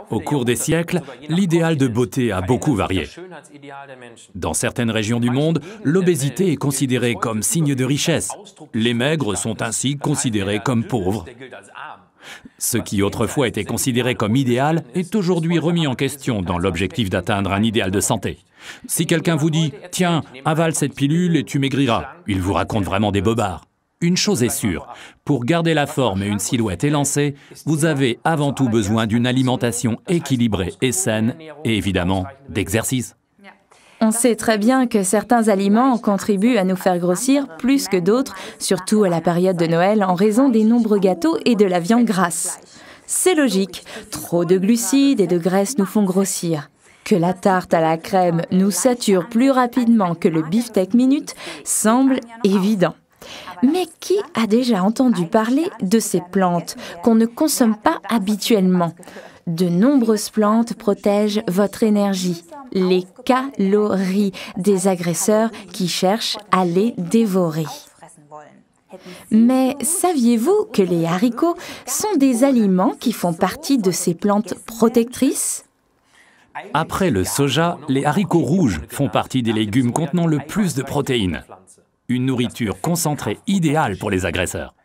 Au cours des siècles, l'idéal de beauté a beaucoup varié. Dans certaines régions du monde, l'obésité est considérée comme signe de richesse. Les maigres sont ainsi considérés comme pauvres. Ce qui autrefois était considéré comme idéal est aujourd'hui remis en question dans l'objectif d'atteindre un idéal de santé. Si quelqu'un vous dit « Tiens, avale cette pilule et tu maigriras », il vous raconte vraiment des bobards. Une chose est sûre, pour garder la forme et une silhouette élancée, vous avez avant tout besoin d'une alimentation équilibrée et saine, et évidemment d'exercice. On sait très bien que certains aliments contribuent à nous faire grossir plus que d'autres, surtout à la période de Noël en raison des nombreux gâteaux et de la viande grasse. C'est logique, trop de glucides et de graisse nous font grossir. Que la tarte à la crème nous sature plus rapidement que le beefsteak minute semble évident. Mais qui a déjà entendu parler de ces plantes qu'on ne consomme pas habituellement? De nombreuses plantes protègent votre énergie, les calories des agresseurs qui cherchent à les dévorer. Mais saviez-vous que les haricots sont des aliments qui font partie de ces plantes protectrices? Après le soja, les haricots rouges font partie des légumes contenant le plus de protéines. Une nourriture concentrée idéale pour les agresseurs.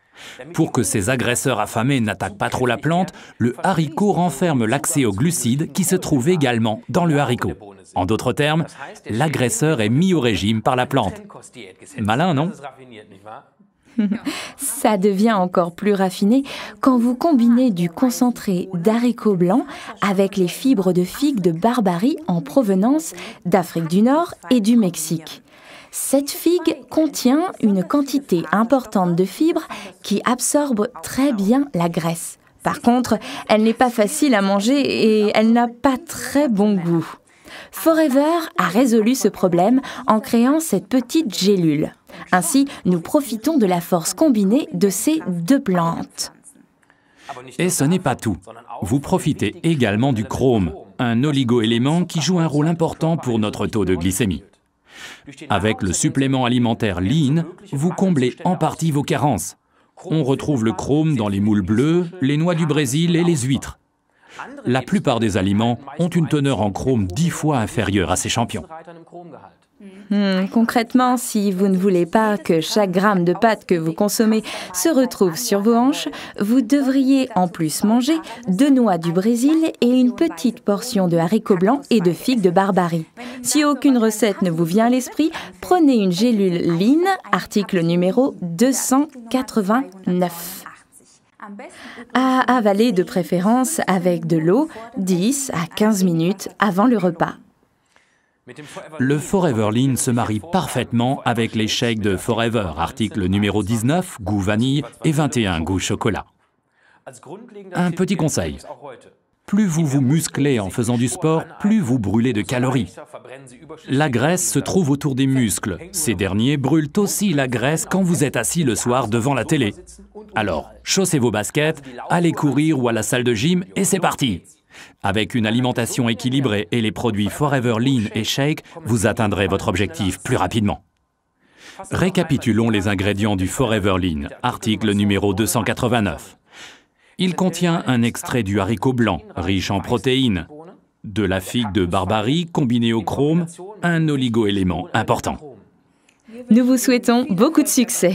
Pour que ces agresseurs affamés n'attaquent pas trop la plante, le haricot renferme l'accès aux glucides qui se trouvent également dans le haricot. En d'autres termes, l'agresseur est mis au régime par la plante. Malin, non? Ça devient encore plus raffiné quand vous combinez du concentré d'haricots blancs avec les fibres de figues de Barbarie en provenance d'Afrique du Nord et du Mexique. Cette figue contient une quantité importante de fibres qui absorbent très bien la graisse. Par contre, elle n'est pas facile à manger et elle n'a pas très bon goût. Forever a résolu ce problème en créant cette petite gélule. Ainsi, nous profitons de la force combinée de ces deux plantes. Et ce n'est pas tout. Vous profitez également du chrome, un oligo-élément qui joue un rôle important pour notre taux de glycémie. Avec le supplément alimentaire Lean, vous comblez en partie vos carences. On retrouve le chrome dans les moules bleus, les noix du Brésil et les huîtres. La plupart des aliments ont une teneur en chrome 10 fois inférieure à ces champions. Concrètement, si vous ne voulez pas que chaque gramme de pâte que vous consommez se retrouve sur vos hanches, vous devriez en plus manger 2 noix du Brésil et une petite portion de haricots blancs et de figues de Barbarie. Si aucune recette ne vous vient à l'esprit, prenez une gélule Lean, article numéro 289. À avaler de préférence avec de l'eau 10 à 15 minutes avant le repas. Le Forever Lean se marie parfaitement avec les shakes de Forever, article numéro 19, goût vanille, et 21, goût chocolat. Un petit conseil. Plus vous vous musclez en faisant du sport, plus vous brûlez de calories. La graisse se trouve autour des muscles. Ces derniers brûlent aussi la graisse quand vous êtes assis le soir devant la télé. Alors, chaussez vos baskets, allez courir ou à la salle de gym et c'est parti! Avec une alimentation équilibrée et les produits Forever Lean et Shake, vous atteindrez votre objectif plus rapidement. Récapitulons les ingrédients du Forever Lean, article numéro 289. Il contient un extrait du haricot blanc, riche en protéines, de la figue de Barbarie combinée au chrome, un oligo-élément important. Nous vous souhaitons beaucoup de succès.